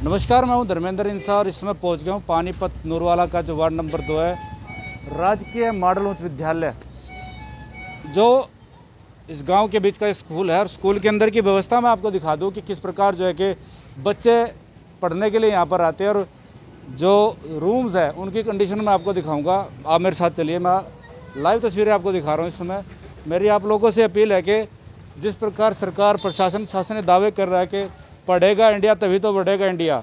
नमस्कार, मैं हूं धर्मेंद्र इंसा और इस समय पहुंच गया हूं पानीपत नूरवाला का जो वार्ड नंबर 2 है, राजकीय मॉडल उच्च विद्यालय, जो इस गांव के बीच का स्कूल है। और स्कूल के अंदर की व्यवस्था मैं आपको दिखा दूं कि किस प्रकार जो है कि बच्चे पढ़ने के लिए यहां पर आते हैं, और जो रूम्स है उनकी कंडीशन मैं आपको दिखाऊंगा। आप मेरे साथ चलिए, मैं लाइव तस्वीरें आपको दिखा रहा हूँ इस समय। मेरी आप लोगों से अपील है कि जिस प्रकार सरकार प्रशासन शासन दावे कर रहा है कि पढ़ेगा इंडिया तभी तो बढ़ेगा इंडिया,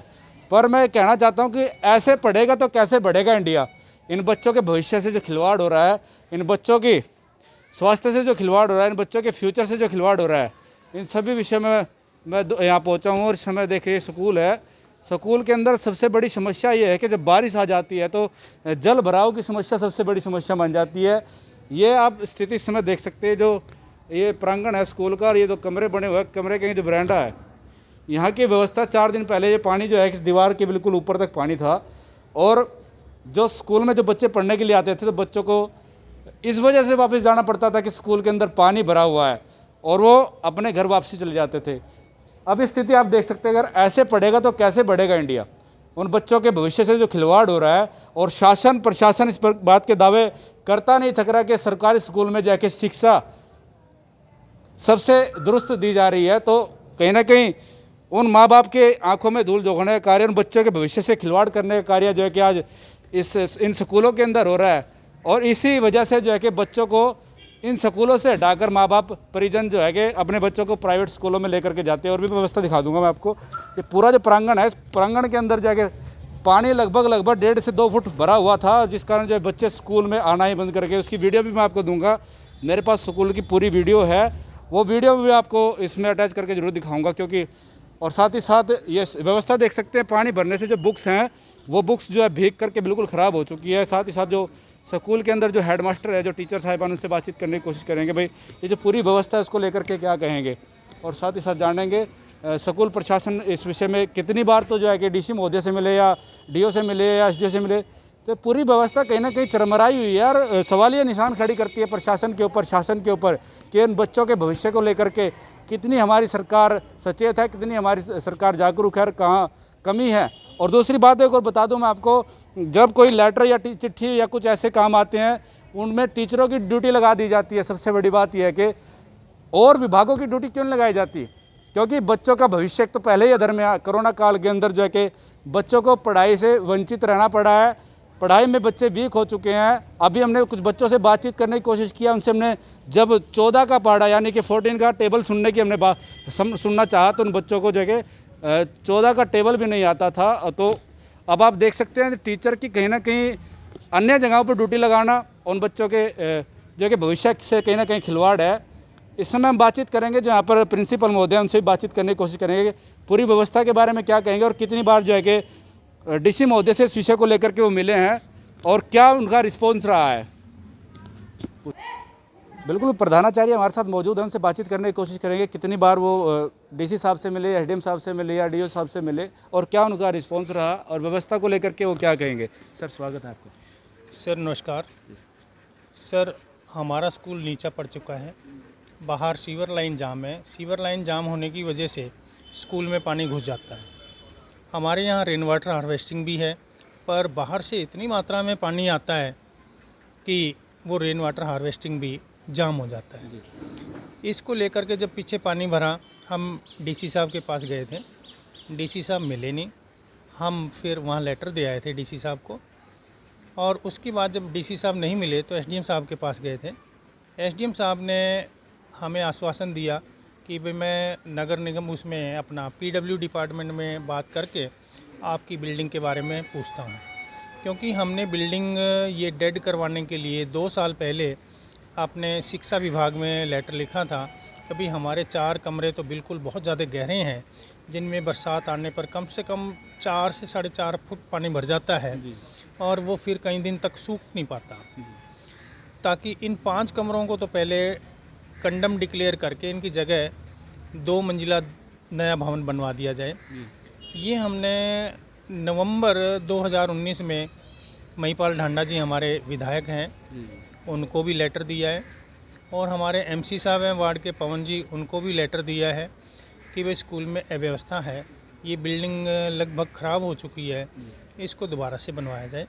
पर मैं कहना चाहता हूं कि ऐसे पढ़ेगा तो कैसे बढ़ेगा इंडिया। इन बच्चों के भविष्य से जो खिलवाड़ हो रहा है, इन बच्चों की स्वास्थ्य से जो खिलवाड़ हो रहा है, इन बच्चों के फ्यूचर से जो खिलवाड़ हो रहा है, इन सभी विषय में मैं यहाँ पहुँचा हूँ। और इस समय देखिए स्कूल है, स्कूल के अंदर सबसे बड़ी समस्या ये है कि जब बारिश आ जाती है तो जल भराव की समस्या सबसे बड़ी समस्या बन जाती है। ये आप स्थिति इस समय देख सकते हैं, जो ये प्रांगण है स्कूल का, और ये जो कमरे बने हुए हैं, कमरे के जो बरामदा है, यहाँ की व्यवस्था 4 दिन पहले ये पानी जो है इस दीवार के बिल्कुल ऊपर तक पानी था। और जो स्कूल में जो बच्चे पढ़ने के लिए आते थे तो बच्चों को इस वजह से वापस जाना पड़ता था कि स्कूल के अंदर पानी भरा हुआ है, और वो अपने घर वापसी चले जाते थे। अब स्थिति आप देख सकते हैं, अगर ऐसे पढ़ेगा तो कैसे बढ़ेगा इंडिया। उन बच्चों के भविष्य से जो खिलवाड़ हो रहा है, और शासन प्रशासन इस पर बात के दावे करता नहीं थक रहा कि सरकारी स्कूल में जाके शिक्षा सबसे दुरुस्त दी जा रही है, तो कहीं ना कहीं उन माँ बाप के आंखों में धूल झोंकने का कार्य, उन बच्चों के भविष्य से खिलवाड़ करने का कार्य जो है कि आज इन स्कूलों के अंदर हो रहा है। और इसी वजह से जो है कि बच्चों को इन स्कूलों से हटाकर माँ बाप परिजन जो है कि अपने बच्चों को प्राइवेट स्कूलों में लेकर के जाते हैं। और भी व्यवस्था दिखा दूंगा मैं आपको। ये पूरा जो प्रांगण है, इस प्रांगण के अंदर जाके पानी लगभग 1.5 से 2 फुट भरा हुआ था, जिस कारण जो बच्चे स्कूल में आना ही बंद करके, उसकी वीडियो भी मैं आपको दूंगा। मेरे पास स्कूल की पूरी वीडियो है, वो वीडियो भी आपको इसमें अटैच करके जरूर दिखाऊंगा, क्योंकि और साथ ही साथ ये व्यवस्था देख सकते हैं, पानी भरने से जो बुक्स हैं वो बुक्स जो है भीग करके बिल्कुल ख़राब हो चुकी है। साथ ही साथ जो स्कूल के अंदर जो हेडमास्टर है, जो टीचर साहिबान, उनसे बातचीत करने की कोशिश करेंगे, भाई ये जो पूरी व्यवस्था है उसको लेकर के क्या कहेंगे। और साथ ही साथ जानेंगे स्कूल प्रशासन इस विषय में कितनी बार तो जो है कि डीसी महोदय से मिले, या डीओ से मिले, या एसडीओ से मिले, तो पूरी व्यवस्था कहीं ना कहीं चरमराई हुई है। और सवालिया निशान खड़ी करती है प्रशासन के ऊपर, शासन के ऊपर, कि इन बच्चों के भविष्य को लेकर के कितनी हमारी सरकार सचेत है, कितनी हमारी सरकार जागरूक है, और कहाँ कमी है। और दूसरी बात एक और बता दूं मैं आपको, जब कोई लेटर या चिट्ठी या कुछ ऐसे काम आते हैं, उनमें टीचरों की ड्यूटी लगा दी जाती है। सबसे बड़ी बात यह है कि और विभागों की ड्यूटी क्यों नहीं लगाई जाती, क्योंकि बच्चों का भविष्य तो पहले ही अधर में, कोरोना काल के अंदर जो है कि बच्चों को पढ़ाई से वंचित रहना पड़ा है। पढ़ाई में बच्चे वीक हो चुके हैं। अभी हमने कुछ बच्चों से बातचीत करने की कोशिश किया, उनसे हमने जब 14 का पढ़ा यानी कि 14 का टेबल सुनने की हमने सुनना चाहा, तो उन बच्चों को जो है 14 का टेबल भी नहीं आता था। तो अब आप देख सकते हैं टीचर की कहीं ना कहीं अन्य जगहों पर ड्यूटी लगाना उन बच्चों के जो कि भविष्य से कहीं ना कहीं खिलवाड़ है। इस समय हम बातचीत करेंगे, जो यहाँ पर प्रिंसिपल महोदय, उनसे बातचीत करने की कोशिश करेंगे, पूरी व्यवस्था के बारे में क्या कहेंगे, और कितनी बार जो है कि डीसी महोदय से इस विषय को लेकर के वो मिले हैं, और क्या उनका रिस्पॉन्स रहा है। बिल्कुल, प्रधानाचार्य हमारे साथ मौजूद हैं, उनसे बातचीत करने की कोशिश करेंगे, कितनी बार वो डीसी साहब से मिले, एसडीएम साहब से मिले, या डीओ साहब से मिले, और क्या उनका रिस्पॉन्स रहा, और व्यवस्था को लेकर के वो क्या कहेंगे। सर, स्वागत है आपको। सर नमस्कार। सर, हमारा स्कूल नीचा पड़ चुका है, बाहर सीवर लाइन जाम है। सीवर लाइन जाम होने की वजह से स्कूल में पानी घुस जाता है। हमारे यहाँ रेन वाटर हार्वेस्टिंग भी है, पर बाहर से इतनी मात्रा में पानी आता है कि वो रेन वाटर हार्वेस्टिंग भी जाम हो जाता है। इसको लेकर के जब पीछे पानी भरा, हम डीसी साहब के पास गए थे, डीसी साहब मिले नहीं। हम फिर वहाँ लेटर दे आए थे डीसी साहब को, और उसके बाद जब डीसी साहब नहीं मिले तो एसडीएम साहब के पास गए थे। एसडीएम साहब ने हमें आश्वासन दिया कि भाई मैं नगर निगम उसमें अपना पीडब्ल्यू डिपार्टमेंट में बात करके आपकी बिल्डिंग के बारे में पूछता हूँ, क्योंकि हमने बिल्डिंग ये डेड करवाने के लिए 2 साल पहले अपने शिक्षा विभाग में लेटर लिखा था। कभी हमारे 4 कमरे तो बिल्कुल बहुत ज़्यादा गहरे हैं, जिनमें बरसात आने पर कम से कम 4 से 4.5 फुट पानी भर जाता है, और वो फिर कई दिन तक सूख नहीं पाता। ताकि इन 5 कमरों को तो पहले कंडम डिक्लेयर करके इनकी जगह 2 मंजिला नया भवन बनवा दिया जाए। ये हमने नवंबर 2019 में महिपाल ढांडा जी हमारे विधायक हैं, उनको भी लेटर दिया है, और हमारे एमसी साहब हैं वार्ड के पवन जी, उनको भी लेटर दिया है कि भाई स्कूल में अव्यवस्था है, ये बिल्डिंग लगभग ख़राब हो चुकी है, इसको दोबारा से बनवाया जाए।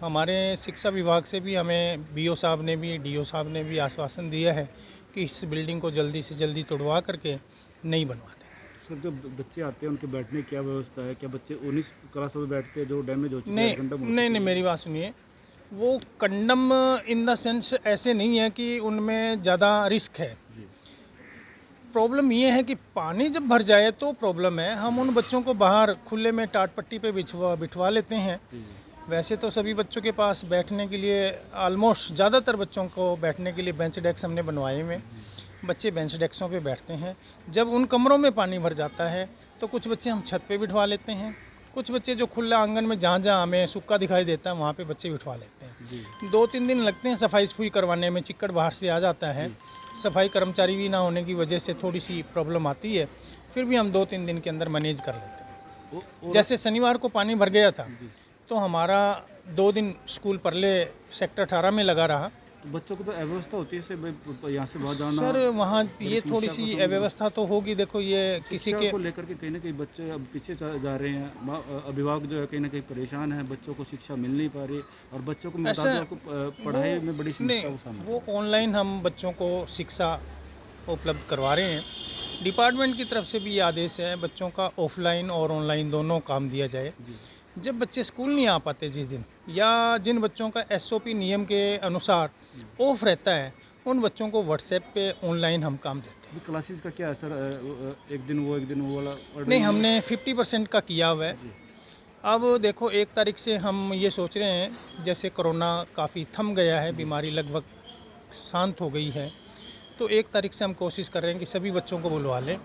हमारे शिक्षा विभाग से भी हमें बीओ साहब ने भी डीओ साहब ने भी आश्वासन दिया है कि इस बिल्डिंग को जल्दी से जल्दी तोड़वा करके नई बनवा दें। सर जो बच्चे आते हैं उनके बैठने की क्या व्यवस्था है? क्या बच्चे 19 क्लासों में बैठते हैं जो डैमेज हो चुके नहीं हैं, कंडम हो नहीं चुके नहीं, मेरी बात सुनिए, वो कंडम इन द सेंस ऐसे नहीं है कि उनमें ज़्यादा रिस्क है। जी। प्रॉब्लम ये है कि पानी जब भर जाए तो प्रॉब्लम है। हम उन बच्चों को बाहर खुले में टाट पट्टी पे बिठवा लेते हैं। जी, जी। वैसे तो सभी बच्चों के पास बैठने के लिए ऑलमोस्ट ज़्यादातर बच्चों को बैठने के लिए बेंच डेस्क हमने बनवाए हुए। बच्चे बेंच डेस्कों पे बैठते हैं। जब उन कमरों में पानी भर जाता है तो कुछ बच्चे हम छत पे बिठवा लेते हैं, कुछ बच्चे जो खुला आंगन में जहाँ जहाँ हमें सूखा दिखाई देता है वहाँ पे बच्चे बिठवा लेते हैं। जी। 2-3 दिन लगते हैं सफाई सफाई करवाने में, चिक्कड़ बाहर से आ जाता है। सफाई कर्मचारी भी ना होने की वजह से थोड़ी सी प्रॉब्लम आती है, फिर भी हम 2-3 दिन के अंदर मैनेज कर लेते हैं। जैसे शनिवार को पानी भर गया था तो हमारा 2 दिन स्कूल परले सेक्टर 18 में लगा रहा। तो बच्चों को तो अव्यवस्था होती है, से यहाँ से बहुत जाना। सर वहाँ ये थोड़ी सी अव्यवस्था तो होगी। देखो ये किसी शिक्षा के को लेकर के कहीं ना कहीं बच्चे अब पीछे जा रहे हैं। अभिभावक जो है कहीं ना कहीं परेशान है, बच्चों को शिक्षा मिल नहीं पा रही और बच्चों को मैं बता दूं, आपको पढ़ाई में बड़ी समस्या का नहीं, सामना। वो ऑनलाइन हम बच्चों को शिक्षा उपलब्ध करवा रहे हैं। डिपार्टमेंट की तरफ से भी ये आदेश है बच्चों का ऑफलाइन और ऑनलाइन दोनों काम दिया जाए। जब बच्चे स्कूल नहीं आ पाते जिस दिन, या जिन बच्चों का एसओपी नियम के अनुसार ऑफ रहता है, उन बच्चों को व्हाट्सएप पे ऑनलाइन हम काम देते हैं। क्लासेस का क्या है सर? एक दिन वो वाला नहीं, हमने 50% का किया हुआ है। अब देखो 1 तारीख से हम ये सोच रहे हैं, जैसे कोरोना काफ़ी थम गया है, बीमारी लगभग शांत हो गई है, तो 1 तारीख से हम कोशिश कर रहे हैं कि सभी बच्चों को बुलवा लें,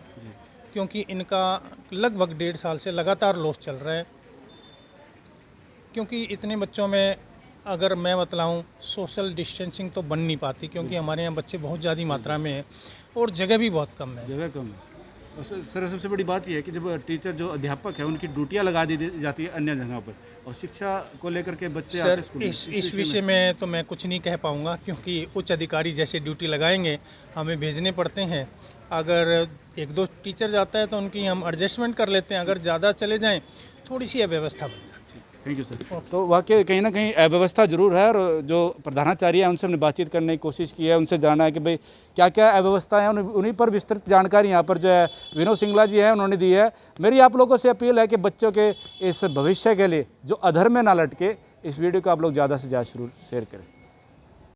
क्योंकि इनका लगभग 1.5 साल से लगातार लॉस चल रहा है। क्योंकि इतने बच्चों में अगर मैं बतलाऊँ, सोशल डिस्टेंसिंग तो बन नहीं पाती, क्योंकि हमारे यहाँ बच्चे बहुत ज़्यादा मात्रा में हैं और जगह भी बहुत कम है। जगह कम है। और सर सबसे बड़ी बात यह है कि जब टीचर जो अध्यापक है उनकी ड्यूटियाँ लगा दी जाती है अन्य जगह पर, और शिक्षा को लेकर के बच्चे आते सर स्कूल में। इस विषय में तो मैं कुछ नहीं कह पाऊँगा, क्योंकि उच्च अधिकारी जैसे ड्यूटी लगाएंगे हमें भेजने पड़ते हैं। अगर 1-2 टीचर जाता है तो उनकी हम एडजस्टमेंट कर लेते हैं, अगर ज़्यादा चले जाएँ थोड़ी सी अव्यवस्था बन जाती है। Thank you sir. तो वाकई कहीं ना कहीं अव्यवस्था जरूर है, और जो प्रधानाचार्य हैं उनसे हमने बातचीत करने की कोशिश की है, उनसे जाना है कि भाई क्या क्या अव्यवस्था है, उन्हीं पर विस्तृत जानकारी यहाँ पर जो है विनोद सिंगला जी हैं उन्होंने दी है। मेरी आप लोगों से अपील है कि बच्चों के इस भविष्य के लिए जो अधर में ना लटके, इस वीडियो को आप लोग ज़्यादा से ज़्यादा शेयर करें।